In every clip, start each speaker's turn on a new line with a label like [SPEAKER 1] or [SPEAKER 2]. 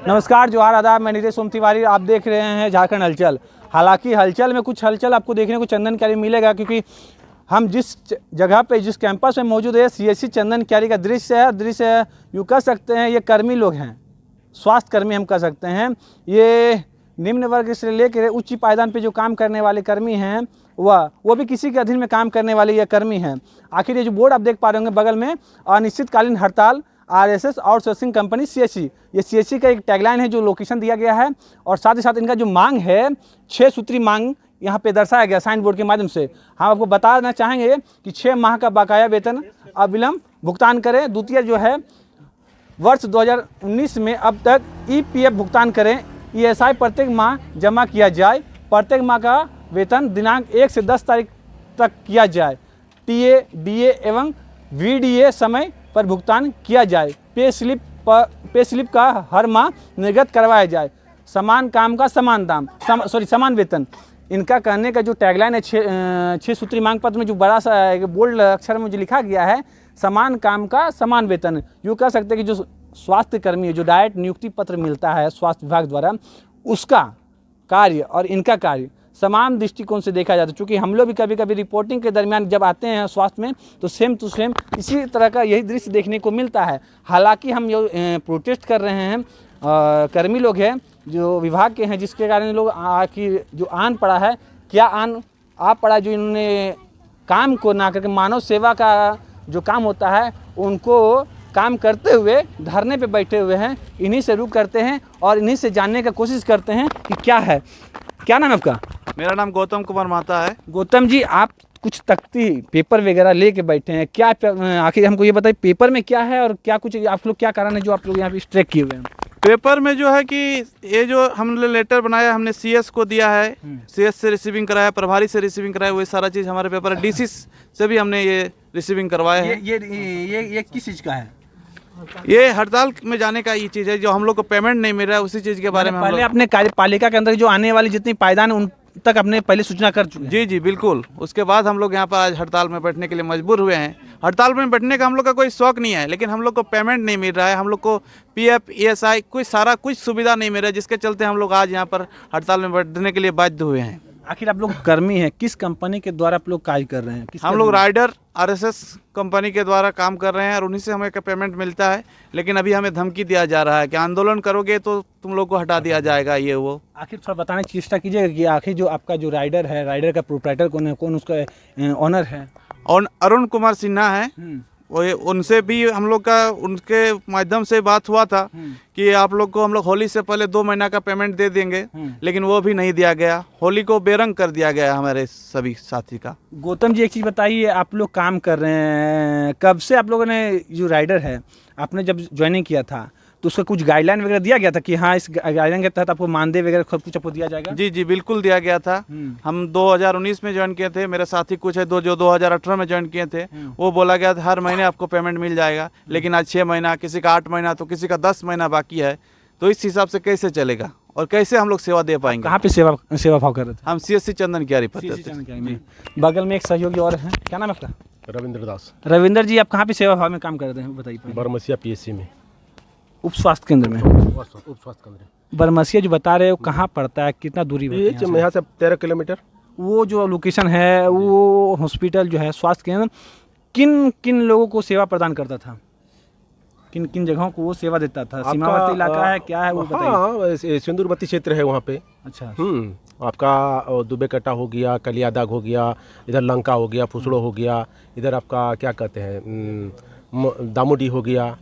[SPEAKER 1] नमस्कार, जोहार, आदाब। मैं नीतीश सोम तिवारी, आप देख रहे हैं झारखंड हलचल। हालांकि हलचल में कुछ हलचल आपको देखने को चंदन क्यारी मिलेगा, क्योंकि हम जिस जगह पे, जिस कैंपस में मौजूद है, सीएससी चंदन क्यारी का दृश्य है। दृश्य यूँ कह सकते हैं, ये कर्मी लोग हैं, स्वास्थ्य कर्मी हम कह सकते हैं। ये निम्न वर्ग से लेकर उच्च पायदान पे जो काम करने वाले कर्मी हैं, वो भी किसी के अधीन में काम करने वाले ये कर्मी हैं। आखिर ये जो बोर्ड आप देख पा रहे होंगे बगल में, अनिश्चितकालीन हड़ताल आरएसएस आउटसोर्सिंग कंपनी सीएससी, ये सीएससी का एक टैगलाइन है जो लोकेशन दिया गया है। और साथ ही साथ इनका जो मांग है, 6 सूत्री मांग यहाँ पे दर्शाया गया साइन बोर्ड के माध्यम से। हम आपको बताना चाहेंगे कि 6 माह का बकाया वेतन अविलंब भुगतान करें। द्वितीय जो है, वर्ष 2019 में अब तक ईपीएफ भुगतान करें। ईएसआई प्रत्येक माह जमा किया जाए। प्रत्येक माह का वेतन दिनांक 1 से 10 तारीख तक किया जाए। टीए, डीए एवं वीडीए समय पर भुगतान किया जाए। पे स्लिप का हर माह निर्गत करवाया जाए। समान काम का समान दाम, समान वेतन। इनका कहने का जो टैगलाइन है 6 सूत्री मांग पत्र में, जो बड़ा सा बोल्ड अक्षर में जो लिखा गया है, समान काम का समान वेतन। यूँ कह सकते हैं कि जो स्वास्थ्य कर्मी है, जो डायरेक्ट नियुक्ति पत्र मिलता है स्वास्थ्य विभाग द्वारा, उसका कार्य और इनका कार्य समान दृष्टिकोण से देखा जाता है। चूँकि हम लोग भी कभी कभी रिपोर्टिंग के दरमियान जब आते हैं स्वास्थ्य में, तो सेम टू सेम इसी तरह का यही दृश्य देखने को मिलता है। हालांकि हम जो प्रोटेस्ट कर रहे हैं, कर्मी लोग हैं जो विभाग के हैं, जिसके कारण लोग आखिर जो आन पड़ा है, क्या आन आ पड़ा, जो इन्होंने काम को ना करके मानव सेवा का जो काम होता है उनको काम करते हुए धरने पे बैठे हुए हैं। इन्हीं से रुक करते हैं और इन्हीं से जानने का कोशिश करते हैं कि क्या है। क्या नाम है आपका?
[SPEAKER 2] मेरा नाम गौतम कुमार महता है।
[SPEAKER 1] गौतम जी, आप कुछ तख्ती पेपर वगैरह लेके बैठे हैं, क्या आखिर हमको ये बताइए, पेपर में क्या है और क्या कुछ आप लोग, क्या कारण है जो आप लोग यहाँ पे स्ट्राइक किए हुए हैं?
[SPEAKER 2] पेपर में जो है कि ये जो हमने लेटर बनाया, हमने सीएस को दिया है, सीएस से रिसीविंग कराया, प्रभारी से रिसीविंग कराया, वही सारा चीज़ हमारे पेपर है। डीसी से भी हमने ये रिसीविंग करवाया है।
[SPEAKER 1] ये किस चीज़ का है?
[SPEAKER 2] ये हड़ताल में जाने का ये चीज़ है, जो हम लोग को पेमेंट नहीं मिल रहा है, उसी चीज़ के बारे में
[SPEAKER 1] पहले अपने कार्यपालिका के अंदर जो आने वाली जितनी पायदान उन तक अपने पहले सूचना कर चुके हैं।
[SPEAKER 2] जी जी बिल्कुल। उसके बाद हम लोग यहाँ पर आज हड़ताल में बैठने के लिए मजबूर हुए हैं। हड़ताल में बैठने का हम लोग का कोई शौक नहीं है, लेकिन हम लोग को पेमेंट नहीं मिल रहा है। हम लोग को पीएफ, ईएसआई कुछ सुविधा नहीं मिल रहा है, जिसके चलते हम लोग आज यहाँ पर हड़ताल में बैठने के लिए बाध्य हुए हैं।
[SPEAKER 1] आखिर आप लोग कर्मी हैं, किस कंपनी के द्वारा आप लोग कार्य कर रहे हैं?
[SPEAKER 2] हम लोग राइडर आरएसएस कंपनी के द्वारा काम कर रहे हैं और उन्हीं से हमें पेमेंट मिलता है। लेकिन अभी हमें धमकी दिया जा रहा है कि आंदोलन करोगे तो तुम लोग को हटा दिया जाएगा, ये वो।
[SPEAKER 1] आखिर थोड़ा बताने की चेष्टा कीजिएगा कि आखिर जो आपका जो राइडर है, राइडर का प्रोप्राइटर कौन है, कौन उसका ऑनर है?
[SPEAKER 2] और अरुण कुमार सिन्हा है। वो उनसे भी हम लोग का, उनके माध्यम से बात हुआ था कि आप लोग को हम लोग होली से पहले 2 महीना का पेमेंट दे देंगे, लेकिन वो भी नहीं दिया गया। होली को बेरंग कर दिया गया हमारे सभी साथी का।
[SPEAKER 1] गौतम जी, एक चीज़ बताइए, आप लोग काम कर रहे हैं, कब से आप लोगों ने, जो राइडर है, आपने जब ज्वाइनिंग किया था तो उसका कुछ गाइडलाइन वगैरह दिया गया था कि हाँ इस गाइडलाइन के तहत आपको मानदेय वगैरह सब कुछ आपको दिया जाएगा?
[SPEAKER 2] जी जी बिल्कुल दिया गया था। हम 2019 में ज्वाइन किए थे। मेरे साथी कुछ है जो 2018 में ज्वाइन किए थे। वो बोला गया था हर महीने आपको पेमेंट मिल जाएगा, लेकिन आज 6 महीना, किसी का 8 महीना, तो किसी का 10 महीना बाकी है। तो इस हिसाब से कैसे चलेगा और कैसे हम लोग सेवा दे पाएंगे?
[SPEAKER 1] कहाँ पे सेवा भाव कर रहे थे?
[SPEAKER 2] हम सीएससी चंदन क्यारी पर।
[SPEAKER 1] बगल में एक सहयोगी और है, क्या नाम है आपका?
[SPEAKER 3] रविंद्र दास।
[SPEAKER 1] रविंद्र जी, आप कहाँ पे सेवा भाव में काम कर रहे हैं, बताइए?
[SPEAKER 3] बरमसिया पीएससी में,
[SPEAKER 1] उप स्वास्थ्य केंद्र में।
[SPEAKER 3] उप स्वास्थ्य केंद्र।
[SPEAKER 1] बरमसिया जो बता रहे हो कहाँ पड़ता है, कितना दूरी है?
[SPEAKER 3] यहाँ से 13 किलोमीटर।
[SPEAKER 1] वो जो लोकेशन है, वो हॉस्पिटल जो है, स्वास्थ्य केंद्र, किन किन लोगों को सेवा प्रदान करता था, किन किन जगहों को वो सेवा देता था? सीमावर्ती इलाका है, क्या है वो बताइए?
[SPEAKER 3] हाँ, सिंदूरवर्ती क्षेत्र है वहाँ पे।
[SPEAKER 1] अच्छा।
[SPEAKER 3] आपका दुबे कट्टा हो गया, कलियादाग हो गया, इधर लंका हो गया, फुसड़ो हो गया, इधर आपका क्या कहते हैं, दामोडी हो गया।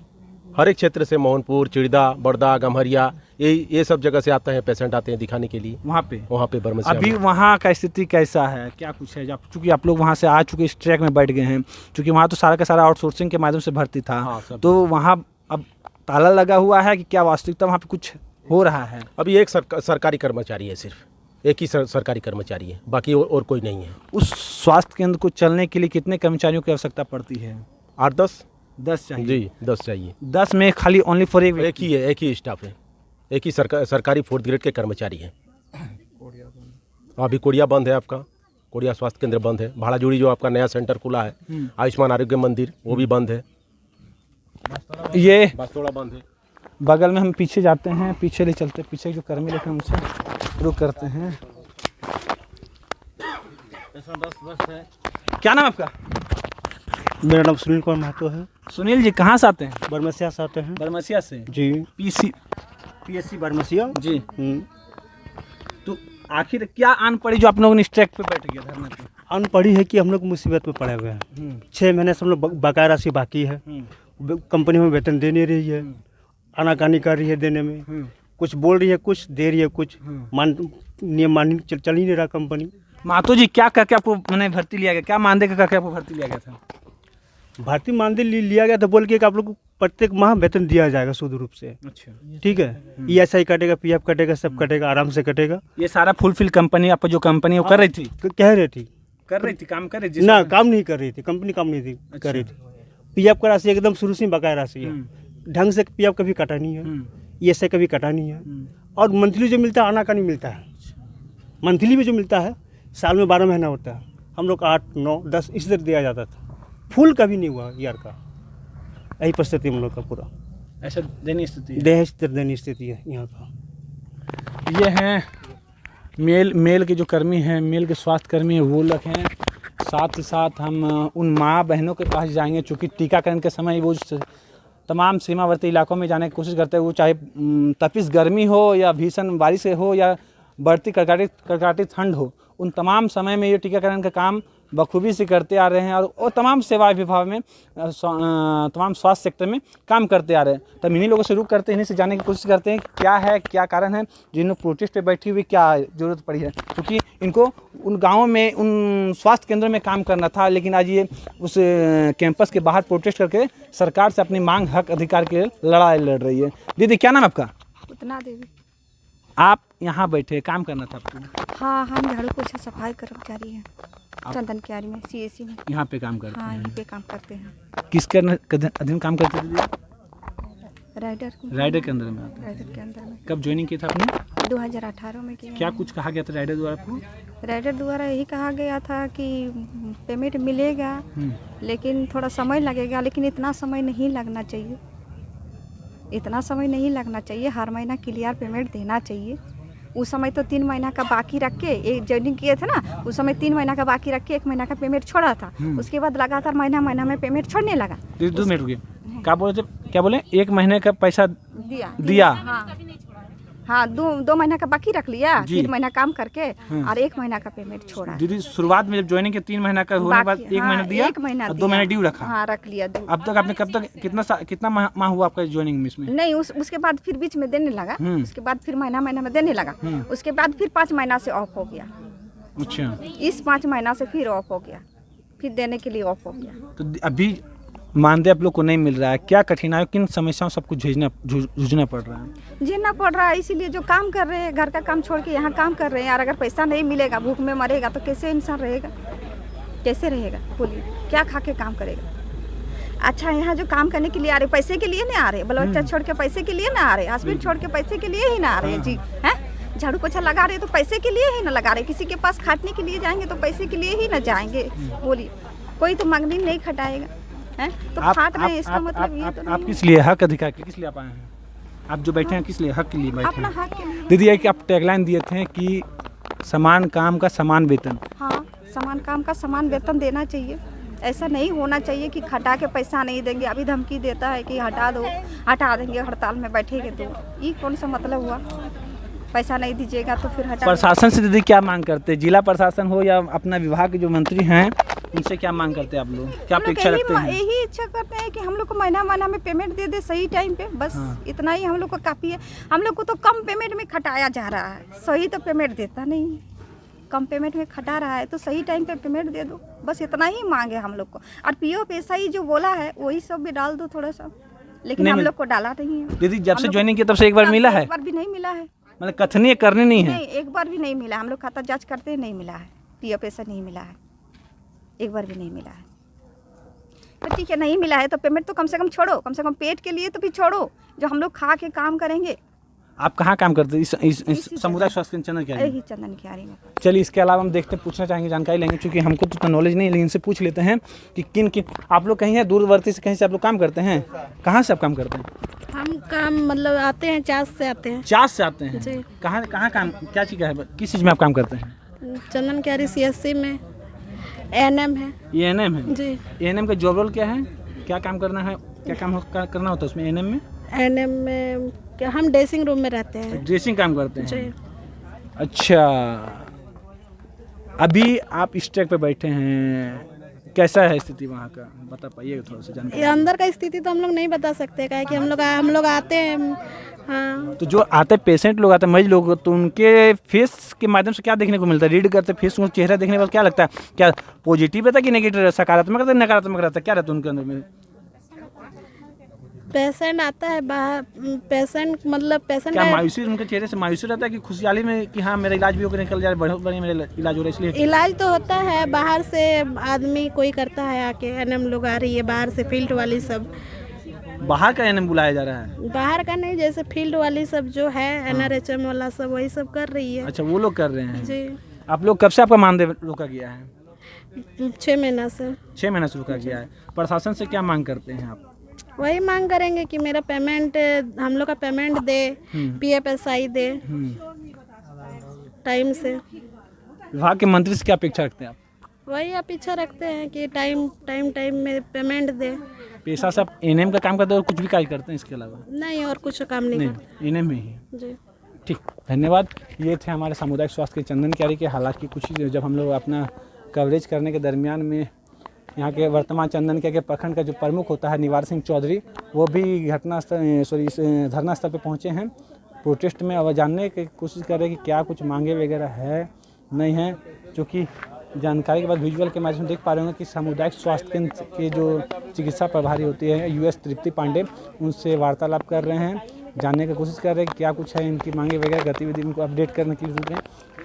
[SPEAKER 3] हर एक क्षेत्र से, मोहनपुर, चिड़दा, बड़दा, गम्हरिया, ये सब जगह से आते हैं, पेशेंट आते हैं दिखाने के लिए वहाँ पे बरमसिया।
[SPEAKER 1] अभी वहाँ का स्थिति कैसा है, क्या कुछ है? चूँकि आप लोग वहाँ से आ चुके, इस ट्रैक में बैठ गए हैं, चूँकि वहाँ तो सारा का सारा आउटसोर्सिंग के माध्यम से भर्ती था। हाँ, तो वहाँ अब ताला लगा हुआ है कि क्या वास्तविकता वहाँ पे कुछ हो रहा है?
[SPEAKER 3] अभी एक सरकारी कर्मचारी है, सिर्फ एक ही सरकारी कर्मचारी है, बाकी और कोई नहीं है।
[SPEAKER 1] उस स्वास्थ्य केंद्र को चलने के लिए कितने कर्मचारियों की आवश्यकता पड़ती है?
[SPEAKER 3] 8-10 चाहिए। जी 10 चाहिए।
[SPEAKER 1] 10 में खाली ओनली फॉर
[SPEAKER 3] एक ही स्टाफ है, एक ही सरकारी 4th ग्रेड के कर्मचारी हैं। अभी कोड़िया बंद है, आपका कोड़िया स्वास्थ्य केंद्र बंद है। भाड़ाजुड़ी जो आपका नया सेंटर खुला है, आयुष्मान आरोग्य मंदिर, वो भी बंद है।
[SPEAKER 1] ये
[SPEAKER 3] बास्तोड़ा बंद है।
[SPEAKER 1] बगल में हम पीछे जाते हैं, पीछे ले चलते, पीछे जो कर्मी लोग हैं उनसे रुक करते हैं। क्या नाम है आपका?
[SPEAKER 4] मेरा नाम सुनील कुमार महतो है।
[SPEAKER 1] सुनील जी कहाँ से आते हैं?
[SPEAKER 4] बरमसिया से आते हैं
[SPEAKER 1] बरमसिया से
[SPEAKER 4] जी।
[SPEAKER 1] पीएससी
[SPEAKER 4] बरमसिया
[SPEAKER 1] जी। तो आखिर क्या आन पड़ी जो आप लोगों ने स्ट्राइक पे बैठ गया धरने पे?
[SPEAKER 4] अन पड़ी है कि हम लोग मुसीबत में पड़े हुए हैं। 6 महीने से हम लोग बकाया राशि बाकी है। कंपनी में वेतन दे नहीं रही है, आनाकानी कर रही है देने में, कुछ बोल रही है कुछ, दे रही है कुछ, नियम मान चल ही नहीं रहा कंपनी।
[SPEAKER 1] मातो जी क्या करके आपको मैंने भर्ती लिया गया, क्या मानदे का करके आपको भर्ती लिया गया था?
[SPEAKER 4] भारतीय मानदेय लिया गया था बोल के कि आप लोग को प्रत्येक माह वेतन दिया जाएगा शुद्ध रूप से।
[SPEAKER 1] अच्छा
[SPEAKER 4] ठीक है, ESI कटेगा, PF कटेगा, सब कटेगा, आराम से कटेगा।
[SPEAKER 1] ये सारा फुलफिल कंपनी आपको जो कंपनी वो कर रही थी?
[SPEAKER 4] कह रही थी
[SPEAKER 1] काम कर रही थी
[SPEAKER 4] ना, काम नहीं कर रही थी कंपनी, काम नहीं थी कर रही थी। PF का राशि एकदम शुरू से बकाया राशि है, ढंग से PF कभी कटा नहीं है, ESI कभी कटा नहीं है। और मंथली जो मिलता है आना का नहीं मिलता है। मंथली में जो मिलता है साल में 12 महीना होता है, हम लोग 8, 9, 10 इस तरह दिया जाता था, फुल कभी नहीं हुआ ईयर का। यही परिस्थिति हम लोग का पूरा
[SPEAKER 1] ऐसा दयनीय स्थिति है।
[SPEAKER 4] दयनीय स्थिति है यहाँ का।
[SPEAKER 1] ये हैं मेल के जो कर्मी हैं, मेल के स्वास्थ्य कर्मी हैं वो लोग हैं। साथ ही साथ हम उन माँ बहनों के पास जाएंगे चूँकि टीकाकरण के समय वो तमाम सीमावर्ती इलाकों में जाने की कोशिश करते हैं, वो चाहे तपिश गर्मी हो या भीषण बारिश हो या बढ़ती कड़काटी ठंड हो, उन तमाम समय में ये टीकाकरण का काम बखूबी से करते आ रहे हैं और तमाम सेवा विभाग में तमाम स्वास्थ्य सेक्टर में काम करते आ रहे हैं। तब इन्हीं लोगों से रुक करते हैं, इन्हीं से जानने की कोशिश करते हैं क्या है, क्या कारण है जिन्होंने प्रोटेस्ट पे बैठी हुई क्या ज़रूरत पड़ी है, क्योंकि इनको उन गाँवों में उन स्वास्थ्य केंद्रों में काम करना था, लेकिन आज ये उस कैंपस के बाहर प्रोटेस्ट करके सरकार से अपनी मांग हक अधिकार के लिए लड़ाई लड़ रही है। दीदी क्या नाम है आपका?
[SPEAKER 5] उतना देवी।
[SPEAKER 1] आप यहाँ बैठे, काम करना था आपको?
[SPEAKER 5] हाँ, हम झाड़ू पोछा सफाई कर्मचारी हैं चंदन क्यारी में, CSC में।
[SPEAKER 1] यहाँ पे काम करते
[SPEAKER 5] हाँ,
[SPEAKER 1] हैं?
[SPEAKER 5] यहीं पे काम करते हैं।
[SPEAKER 1] किसके अधीन काम करते थे?
[SPEAKER 5] राइडर
[SPEAKER 1] के अंदर में आते हैं।
[SPEAKER 5] राइडर के अंदर में
[SPEAKER 1] कब ज्वाइनिंग किया था आपने?
[SPEAKER 5] 2018 में किया।
[SPEAKER 1] क्या कुछ कहा गया था राइडर द्वारा आपको?
[SPEAKER 5] राइडर द्वारा यही कहा गया था कि पेमेंट मिलेगा लेकिन थोड़ा समय लगेगा, लेकिन इतना समय नहीं लगना चाहिए, इतना समय नहीं लगना चाहिए। हर महीना क्लियर पेमेंट देना चाहिए। उस समय तो 3 महीना का बाकी रख के एक ज्वाइनिंग किए थे ना, उस समय 3 महीना का बाकी रख के 1 महीना का पेमेंट छोड़ा था। उसके बाद लगातार महीना में पेमेंट छोड़ने लगा।
[SPEAKER 1] 2 मिनट रुकिए, क्या बोले थे? क्या बोले? 1 महीने का पैसा दिया? हाँ, 2 महीना का बाकी रख लिया, 3 महीना काम करके और 1 महीना का पेमेंट छोड़ा। दीदी शुरुआत में जब ज्वाइनिंग के 3 महीना का होने के बाद 1 महीना दिया,
[SPEAKER 5] 1 महीना
[SPEAKER 1] और 2 महीने ड्यू रखा।
[SPEAKER 5] हाँ, रख लिया।
[SPEAKER 1] अब तक आपने कब तक कितना माह हुआ आपका ज्वाइनिंग में? इसमें
[SPEAKER 5] नहीं, उसके बाद फिर बीच में देने लगा, उसके बाद फिर महीना में देने लगा, उसके बाद फिर 5 महीना से ऑफ हो गया।
[SPEAKER 1] अच्छा,
[SPEAKER 5] इस 5 महीना से फिर ऑफ हो गया, फिर देने के लिए ऑफ हो गया।
[SPEAKER 1] तो अभी मानदेय आप लोग को नहीं मिल रहा है, क्या कठिनाई, किन समस्याओं सबको जूझना पड़ रहा है?
[SPEAKER 5] झेलना पड़ रहा है, इसीलिए जो काम कर रहे हैं, घर का काम छोड़ के यहाँ काम कर रहे हैं यार। अगर पैसा नहीं मिलेगा, भूख में मरेगा तो कैसे इंसान रहेगा, कैसे रहेगा बोलिए? क्या खा के काम करेगा? अच्छा, यहाँ जो काम करने के लिए आ रहे, पैसे के लिए नहीं आ रहे, बाल बच्चा छोड़ के पैसे के लिए ना आ रहे, हस्बैंड छोड़ के पैसे के लिए ही ना आ रहे जी हैं। झाड़ू पोछा लगा रहे तो पैसे के लिए ही ना लगा रहे, किसी के पास खाटने के लिए जाएंगे तो पैसे के लिए ही ना जाएंगे बोलिए? कोई तो मंगनी नहीं खटाएगा है, तो खाट रहे हैं, इसका मतलब ये तो
[SPEAKER 1] आप किस लिए हक अधिकार के किस लिए आप आए हैं? आप जो बैठे हैं किस लिए? हक के लिए बैठे
[SPEAKER 5] अपना
[SPEAKER 1] हैं?
[SPEAKER 5] हक के लिए।
[SPEAKER 1] दीदी एक आप टैगलाइन दिए थे कि समान काम का समान वेतन।
[SPEAKER 5] हाँ, समान काम का समान वेतन देना चाहिए। ऐसा नहीं होना चाहिए कि खटा के पैसा नहीं देंगे। अभी धमकी देता है कि हटा दो, हटा देंगे, हड़ताल में बैठेंगे, तो ये कौन सा मतलब हुआ? पैसा नहीं दीजिएगा तो फिर हटा।
[SPEAKER 1] प्रशासन से दीदी क्या मांग करते हैं? जिला प्रशासन हो या अपना विभाग के जो मंत्री हैं उनसे क्या मांग करते हैं आप लोग? क्या अपेक्षा रखते हैं?
[SPEAKER 5] यही इच्छा करते हैं कि हम लोग को महीना में पेमेंट दे दे सही टाइम पे, बस इतना ही हम लोग को काफ़ी है। हम लोग को तो कम पेमेंट में खटाया जा रहा है, सही तो पेमेंट देता नहीं। कम पेमेंट में खटा रहा है तो सही टाइम पे पेमेंट दे दो, बस इतना ही मांगे हम लोग को। और PO SI जो बोला है वही सब भी डाल दो थोड़ा सा, लेकिन हम लोग को डाला नहीं है।
[SPEAKER 1] दीदी जब से ज्वाइनिंग की तब से एक बार मिला है?
[SPEAKER 5] एक बार भी नहीं मिला है,
[SPEAKER 1] मतलब कथनीय करनी नहीं है?
[SPEAKER 5] नहीं, एक बार भी नहीं मिला। हम लोग खाता जांच करते नहीं मिला है, PO SI नहीं मिला है, एक बार भी नहीं मिला है। तो ठीक है, नहीं मिला है तो पेमेंट तो कम से कम छोड़ो, कम से कम पेट के लिए तो भी छोड़ो, जो हम लोग खा के काम करेंगे।
[SPEAKER 1] आप कहाँ काम करते हैं इस सामुदायिक स्वास्थ्य केंद्र चंदन क्यारी?
[SPEAKER 5] यही चंदन क्यारी में।
[SPEAKER 1] चलिए, इसके अलावा हम देखते हैं, पूछना चाहेंगे, जानकारी लेंगे, क्योंकि हमको तो उतना नॉलेज नहीं है, लेकिन इनसे पूछ लेते हैं कि किन किन आप लोग कहीं है दूरवर्ती से, कहीं से आप लोग काम करते हैं? कहाँ से आप काम करते हैं?
[SPEAKER 6] हम काम मतलब आते हैं, चास से आते हैं।
[SPEAKER 1] चास से आते हैं?
[SPEAKER 6] जी।
[SPEAKER 1] कहाँ काम, क्या चीज़ का है, किस चीज़ में आप काम करते हैं?
[SPEAKER 6] चंदन क्यारी CSC में ANM है।
[SPEAKER 1] ANM है
[SPEAKER 6] जी।
[SPEAKER 1] ANM का जॉब रोल क्या है, क्या काम करना है, क्या काम करना होता है उसमें ANM में?
[SPEAKER 6] ANM में क्या, हम ड्रेसिंग रूम में रहते हैं।
[SPEAKER 1] ड्रेसिंग काम करते हैं?
[SPEAKER 6] जी।
[SPEAKER 1] अच्छा, अभी आप इस ट्रैक पे बैठे हैं, कैसा है स्थिति वहाँ का, बता पाइएगा थोड़ा सा जानकारी?
[SPEAKER 6] ये अंदर का स्थिति तो हम लोग नहीं बता सकते, काहे कि हम लोग आते हैं। हाँ,
[SPEAKER 1] तो जो आते पेशेंट लोग आते हैं, मरीज लोग, तो उनके फेस के माध्यम से क्या देखने को मिलता है? रीड करते फेस, उनका चेहरा देखने पर क्या लगता है, क्या पॉजिटिव रहता है कि नेगेटिव, सकारात्मक रहता है नकारात्मक रहता है, क्या रहता है उनके अंदर में?
[SPEAKER 6] पेशेंट आता है बाहर, पेशेंट मतलब पेशेंट
[SPEAKER 1] क्या मायूसी, उनके चेहरे से मायूसी रहता है कि खुशहाली में कि हाँ मेरा इलाज भी होकर निकल जाए, बहुत बढ़िया मेरा इलाज हो रहा है इसलिए?
[SPEAKER 6] इलाज तो होता है, बाहर से आदमी कोई करता है आके। ANM लोग आ रही है बाहर से, फील्ड वाली सब।
[SPEAKER 1] बाहर का ANM बुलाया जा रहा है?
[SPEAKER 6] बाहर का नहीं, जैसे फील्ड वाली सब जो है, NRHM वाला सब वही सब कर रही है।
[SPEAKER 1] अच्छा, वो लोग कर रहे हैं।
[SPEAKER 6] जी।
[SPEAKER 1] आप लोग कब से आपका मानदेय रोका गया है?
[SPEAKER 6] 6 महीना से।
[SPEAKER 1] 6 महीना से रोका गया है। प्रशासन से क्या मांग करते हैं आप?
[SPEAKER 6] वही मांग करेंगे कि मेरा पेमेंट, हम लोग का पेमेंट दे, PFSI दे टाइम से।
[SPEAKER 1] विभाग के मंत्री से क्या अपेक्षा रखते हैं आप?
[SPEAKER 6] वही अपेक्षा रखते हैं कि टाइम में पेमेंट दे।
[SPEAKER 1] पेशा से आप ANM का काम करते हैं और कुछ भी कार्य करते हैं इसके अलावा?
[SPEAKER 6] नहीं, और कुछ काम नहीं करते।
[SPEAKER 1] ANM में ही?
[SPEAKER 6] जी।
[SPEAKER 1] ठीक, धन्यवाद। ये थे हमारे सामुदायिक स्वास्थ्य के चंदन क्यारी के। हालांकि कुछ जब हम लोग अपना कवरेज करने के दरमियान में यहाँ के वर्तमान चंदन क्यारी के प्रखंड का जो प्रमुख होता है निवार सिंह चौधरी, वो भी इस धरना स्थल पे पहुँचे हैं प्रोटेस्ट में, और जानने की कोशिश कर रहे हैं कि क्या कुछ मांगे वगैरह है नहीं है। चूँकि जानकारी के बाद विजुअल के माध्यम से देख पा रहे होंगे कि सामुदायिक स्वास्थ्य केंद्र के जो चिकित्सा प्रभारी होती है US तृप्ति पांडे, उनसे वार्तालाप कर रहे हैं, जानने की कोशिश कर रहे हैं कि क्या कुछ है इनकी मांगे वगैरह, गतिविधि इनको अपडेट करने के लिए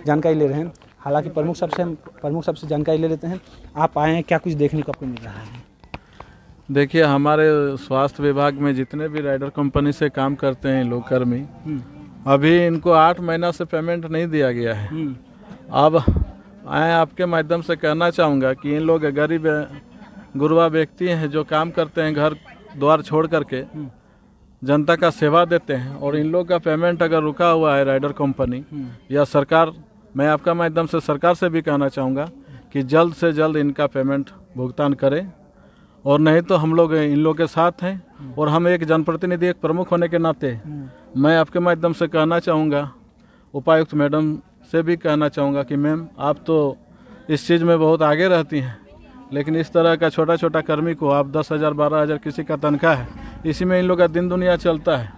[SPEAKER 1] जानकारी ले रहे हैं। हालांकि प्रमुख सबसे जानकारी ले लेते हैं। आप आए हैं, क्या कुछ देखने को आपको मिल रहा है?
[SPEAKER 7] देखिए, हमारे स्वास्थ्य विभाग में जितने भी राइडर कंपनी से काम करते हैं लोग कर्मी, अभी इनको 8 महीना से पेमेंट नहीं दिया गया है। अब मैं आपके माध्यम से कहना चाहूँगा कि इन लोग गरीब गुरबा व्यक्ति हैं जो काम करते हैं, घर द्वार छोड़ करके जनता का सेवा देते हैं, और इन लोग का पेमेंट अगर रुका हुआ है राइडर कंपनी या सरकार, मैं आपका माध्यम से सरकार से भी कहना चाहूँगा कि जल्द से जल्द इनका पेमेंट भुगतान करें, और नहीं तो हम लोग इन लोग के साथ हैं। और हम एक जनप्रतिनिधि, एक प्रमुख होने के नाते मैं आपके माध्यम से कहना चाहूँगा, उपायुक्त मैडम से भी कहना चाहूँगा कि मैम, आप तो इस चीज़ में बहुत आगे रहती हैं, लेकिन इस तरह का छोटा छोटा कर्मी को आप 10,000 12,000 किसी का तनख्वाह है, इसी में इन लोग का दिन दुनिया चलता है,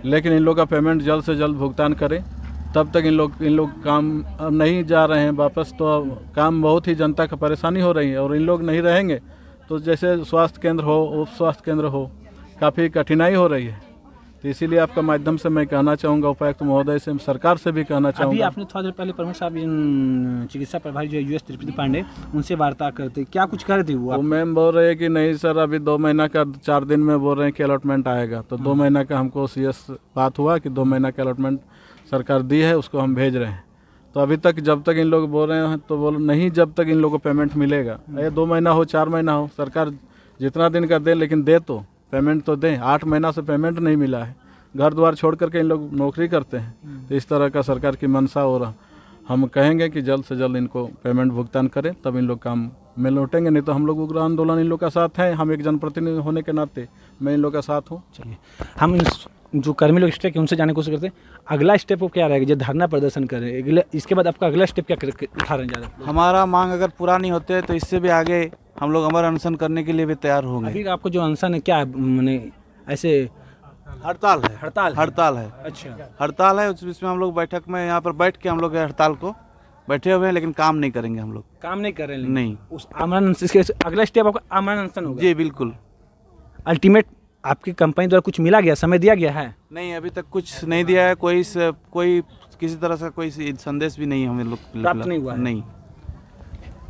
[SPEAKER 7] लेकिन इन लोग का पेमेंट जल्द से जल्द भुगतान करें। तब तक इन लोग काम नहीं जा रहे हैं वापस, तो काम बहुत ही जनता का परेशानी हो रही है, और इन लोग नहीं रहेंगे तो जैसे स्वास्थ्य केंद्र हो, उप स्वास्थ्य केंद्र हो, काफ़ी कठिनाई हो रही है। तो इसीलिए आपका माध्यम से मैं कहना चाहूँगा, उपायुक्त महोदय से, सरकार से भी कहना चाहूँगा।
[SPEAKER 1] अभी आपने थोड़ा देर पहले प्रमुख साहब चिकित्सा प्रभारी जो US तृप्ति पांडे, उनसे वार्ता करते, क्या कुछ कर दी वो
[SPEAKER 7] मैम बोल रहे हैं कि नहीं सर, अभी 2 महीना का 4 दिन में बोल रहे हैं कि अलॉटमेंट आएगा, तो 2 महीना का हमको CS बात हुआ कि 2 महीना का अलॉटमेंट सरकार दी है, उसको हम भेज रहे हैं। तो अभी तक जब तक इन लोग बोल रहे हैं तो बोल नहीं, जब तक इन लोगों को पेमेंट मिलेगा, ये 2 महीना हो 4 महीना हो, सरकार जितना दिन का दे, लेकिन दे तो पेमेंट तो दें। 8 महीना से पेमेंट नहीं मिला है, घर द्वार छोड़ करके इन लोग नौकरी करते हैं। तो इस तरह का सरकार की मंशा हो रहा, हम कहेंगे कि जल्द से जल्द इनको पेमेंट भुगतान करें, तब इन लोग काम में लौटेंगे, नहीं तो हम लोग उग्र आंदोलन इन लोग का साथ हैं। हम एक जनप्रतिनिधि होने के नाते मैं इन लोग का साथ हूँ।
[SPEAKER 1] चलिए, हम जो कर्मी लोग स्टेप उनसे जाने की कोशिश करते हैं, अगला स्टेप वो क्या रहेगा? जो धरना प्रदर्शन करें, इसके बाद आपका अगला स्टेप क्या उठा रहे हैं?
[SPEAKER 2] हमारा मांग अगर पूरा नहीं होते तो इससे भी आगे हम लोग अमर अनशन करने के लिए भी तैयार होंगे।
[SPEAKER 1] अभी आपको जो अनशन है क्या है, मैंने ऐसे
[SPEAKER 2] हड़ताल है। हड़ताल है।
[SPEAKER 1] अच्छा,
[SPEAKER 2] हड़ताल है, उसमें हम लोग बैठक में यहाँ पर बैठ के हम लोग हड़ताल को बैठे हुए हैं, लेकिन काम नहीं करेंगे। हम लोग
[SPEAKER 1] काम नहीं कर रहे हैं?
[SPEAKER 2] नहीं।
[SPEAKER 1] उस आमरण इसके अगला स्टेप आपका आमरण अनशन होगा?
[SPEAKER 2] जी बिल्कुल।
[SPEAKER 1] अल्टीमेट आपकी कंपनी द्वारा कुछ मिला गया, समय दिया गया है?
[SPEAKER 2] नहीं, अभी तक कुछ नहीं दिया है, कोई किसी तरह से कोई संदेश भी नहीं हमें लोग
[SPEAKER 1] प्राप्त नहीं हुआ है।
[SPEAKER 2] नहीं।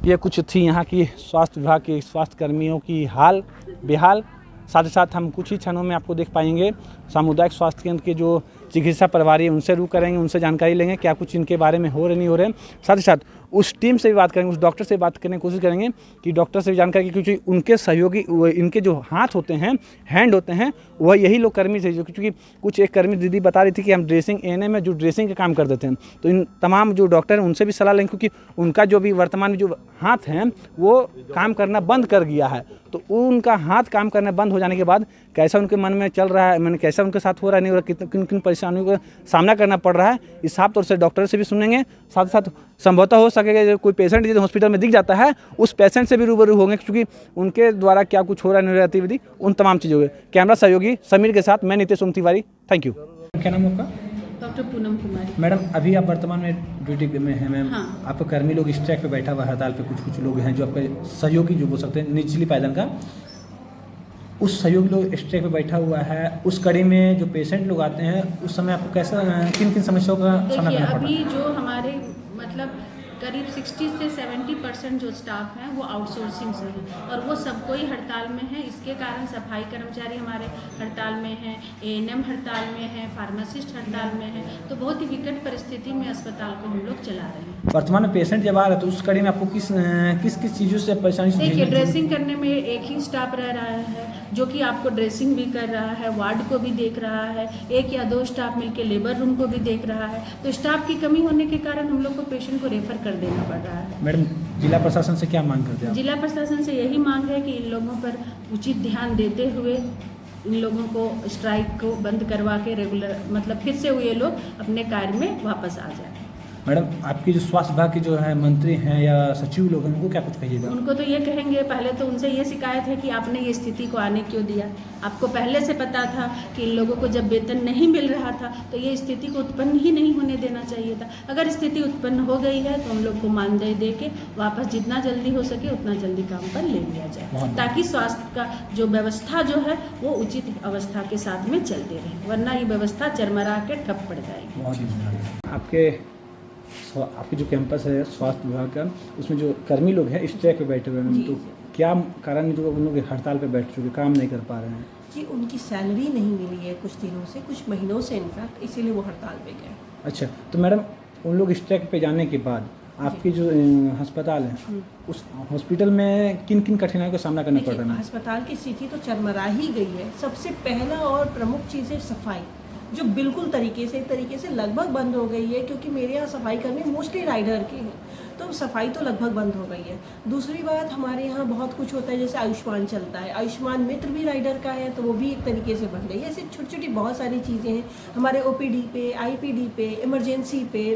[SPEAKER 1] ये कुछ थी यहाँ की स्वास्थ्य विभाग के स्वास्थ्य कर्मियों की हाल बेहाल। साथ ही साथ हम कुछ ही क्षणों में आपको देख पाएंगे सामुदायिक स्वास्थ्य केंद्र के जो चिकित्सा प्रभारी उनसे रू करेंगे, उनसे जानकारी लेंगे क्या कुछ इनके बारे में हो रहे नहीं हो रहे। साथ ही साथ उस टीम से भी बात करेंगे, उस डॉक्टर से बात करने की कोशिश करेंगे कि डॉक्टर से भी जानकारी, क्योंकि उनके सहयोगी इनके जो हाथ होते हैं, हैंड होते हैं, वह यही लोग कर्मी थे। क्योंकि कुछ एक कर्मी दीदी बता रही थी कि हम ड्रेसिंग एएनएम में जो ड्रेसिंग का काम कर देते हैं, तो इन तमाम जो डॉक्टर हैं उनसे भी सलाह लेंगे, क्योंकि उनका जो भी वर्तमान में जो हाथ हैं वो काम करना बंद कर गया है। तो उनका हाथ काम करना बंद हो जाने के बाद कैसा उनके मन में चल रहा है, मैंने कैसा उनके साथ हो रहा है, नहीं हो रहा, किन किन परेशानियों का सामना करना पड़ रहा है, इस साफ तौर से डॉक्टर से भी सुनेंगे। साथ साथ संभवतः हो सकेगा जो कोई पेशेंट यदि हॉस्पिटल में दिख जाता है, उस पेशेंट से भी रूबरू होंगे, क्योंकि उनके द्वारा क्या कुछ हो रहा है, नहीं गतिविधि, उन तमाम चीज़ों के। कैमरा सहयोगी समीर के साथ मैं नितेश तिवारी, थैंक यू। क्या नाम आपका?
[SPEAKER 8] डॉक्टर पूनम कुमारी।
[SPEAKER 1] मैडम, अभी आप वर्तमान में ड्यूटी में हैं मैम।
[SPEAKER 8] हाँ।
[SPEAKER 1] आपके कर्मी लोग स्ट्राइक पे बैठा हुआ है, हड़ताल पे कुछ लोग हैं जो आपके सहयोगी जो बोल सकते हैं निचली पायदान का, उस सहयोगी लोग स्ट्राइक पे बैठा हुआ है। उस कड़ी में जो पेशेंट लोग आते हैं उस समय आपको कैसा, किन किन समस्याओं का सामना
[SPEAKER 8] देखिए,
[SPEAKER 1] करना पड़ता है?
[SPEAKER 8] अभी जो हमारे मतलब करीब 60 से 70% जो स्टाफ हैं वो आउटसोर्सिंग से हैं और वो सब कोई हड़ताल में है। इसके कारण सफाई कर्मचारी हमारे हड़ताल में हैं, एएनएम हड़ताल में है, फार्मासिस्ट हड़ताल में है। तो बहुत ही विकट परिस्थिति में अस्पताल को हम लोग चला रहे हैं।
[SPEAKER 1] वर्तमान में पेशेंट जब आ रहे तो उस कड़ी में आपको किस किस चीज़ों से परेशानी?
[SPEAKER 8] देखिए, ड्रेसिंग करने में एक ही स्टाफ रह रहा है जो कि आपको ड्रेसिंग भी कर रहा है, वार्ड को भी देख रहा है, एक या दो स्टाफ मिलकर लेबर रूम को भी देख रहा है। तो स्टाफ की कमी होने के कारण हम लोग को पेशेंट को रेफर कर देना पड़ रहा है।
[SPEAKER 1] मैडम, जिला प्रशासन से क्या मांग करते हैं आप?
[SPEAKER 8] जिला प्रशासन से यही मांग है कि इन लोगों पर उचित ध्यान देते हुए इन लोगों को स्ट्राइक को बंद करवा के रेगुलर मतलब फिर से ये लोग अपने कार्य में वापस आ जाए।
[SPEAKER 1] मैडम, आपकी जो स्वास्थ्य विभाग के जो है मंत्री हैं या सचिव लोग हैं, उनको क्या कुछ कहिएगा?
[SPEAKER 8] उनको तो ये कहेंगे, पहले तो उनसे ये शिकायत है कि आपने ये स्थिति को आने क्यों दिया। आपको पहले से पता था कि इन लोगों को जब वेतन नहीं मिल रहा था तो ये स्थिति को उत्पन्न ही नहीं होने देना चाहिए था। अगर स्थिति उत्पन्न हो गई है तो हम लोग को मानदेय दे के वापस जितना जल्दी हो सके उतना जल्दी काम पर ले लिया जाए, ताकि स्वास्थ्य का जो व्यवस्था जो है वो उचित अवस्था के साथ में चलती रहे, वरना ये व्यवस्था चरमरा के ठप पड़ जाएगी।
[SPEAKER 1] बहुत ही धन्यवाद। आपके जो कैंपस है स्वास्थ्य विभाग का, उसमें जो कर्मी लोग हैं स्ट्राइक पे बैठे हुए हैं, तो क्या कारण जो उन लोग हड़ताल पे बैठ चुके, काम नहीं कर पा रहे हैं?
[SPEAKER 9] जी, उनकी सैलरी नहीं मिली है कुछ दिनों से, कुछ महीनों से इनफैक्ट, इसीलिए वो हड़ताल पे गए।
[SPEAKER 1] अच्छा, तो मैडम उन लोग स्ट्राइक पे जाने के बाद आपके जो अस्पताल है उस हॉस्पिटल में किन किन कठिनाइयों का सामना करना पड़ रहा है?
[SPEAKER 9] अस्पताल की स्थिति तो चरमरा ही गई है। सबसे पहला और प्रमुख चीज़ है सफाई, जो बिल्कुल एक तरीके से लगभग बंद हो गई है, क्योंकि मेरे यहाँ सफाई करने मोस्टली राइडर के हैं, तो सफाई तो लगभग बंद हो गई है। दूसरी बात, हमारे यहाँ बहुत कुछ होता है, जैसे आयुष्मान चलता है, आयुष्मान मित्र भी राइडर का है, तो वो भी एक तरीके से बंद है। ऐसे छोटी छोटी बहुत सारी चीज़ें हैं हमारे ओपीडी पे, आईपीडी पे, इमरजेंसी पे,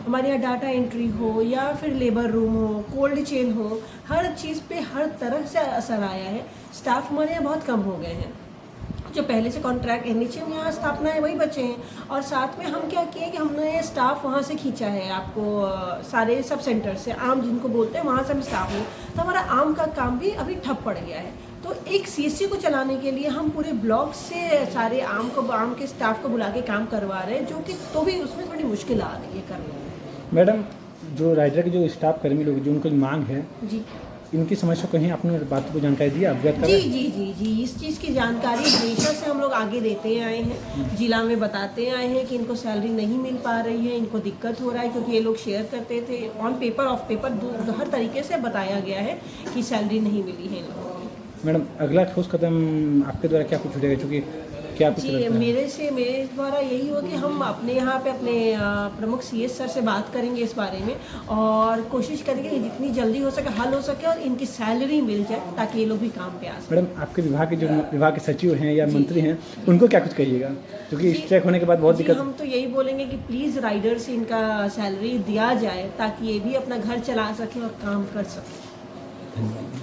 [SPEAKER 9] हमारे यहाँ डाटा एंट्री हो या फिर लेबर रूम हो, कोल्ड चेन हो, हर चीज़ पे हर तरह से असर आया है। स्टाफ हमारे यहाँ बहुत कम हो गए हैं, जो पहले से कॉन्ट्रैक्ट एनएचएम यहाँ स्थापना है वही बचे हैं, और साथ में हम क्या किए कि हमने स्टाफ वहाँ से खींचा है, आपको सारे सब सेंटर से, आम जिनको बोलते हैं वहाँ से हम स्टाफ हैं, तो हमारा आम का काम भी अभी ठप पड़ गया है। तो एक सीएससी को चलाने के लिए हम पूरे ब्लॉक से सारे आम के स्टाफ को बुला के काम करवा रहे हैं, जो कि तो भी उसमें थोड़ी मुश्किल आ रही है करने में।
[SPEAKER 1] मैडम, जो राइडर के जो स्टाफ कर्मी लोग जो उनको मांग है
[SPEAKER 9] जी,
[SPEAKER 1] इनकी समस्या कहीं आपने बात को जानकारी दी, अवगत करा?
[SPEAKER 9] जी, इस चीज़ की जानकारी हमेशा से हम लोग आगे देते आए हैं, जिला में बताते आए हैं कि इनको सैलरी नहीं मिल पा रही है, इनको दिक्कत हो रहा है, क्योंकि ये लोग शेयर करते थे ऑन पेपर ऑफ पेपर, हर तरीके से बताया गया है कि सैलरी नहीं मिली है इन लोगों को।
[SPEAKER 1] मैडम, अगला ठोस कदम आपके द्वारा क्या कुछ उठेगा, क्योंकि क्या कुछ
[SPEAKER 9] जी, मेरे द्वारा यही हो कि हम अपने यहाँ पे अपने प्रमुख सीएस सर से बात करेंगे इस बारे में, और कोशिश करेंगे कि जितनी जल्दी हो सके हल हो सके और इनकी सैलरी मिल जाए, ताकि ये लोग भी काम पे आ सकें।
[SPEAKER 1] मैडम, आपके विभाग के जो विभाग के सचिव हैं या मंत्री हैं, उनको क्या कुछ कहिएगा, क्योंकि स्ट्राइक होने के बाद बहुत दिक्कत?
[SPEAKER 9] हम तो यही बोलेंगे कि प्लीज़ राइडर से इनका सैलरी दिया जाए, ताकि ये भी अपना घर चला सके और काम कर सके।
[SPEAKER 1] धन्यवाद।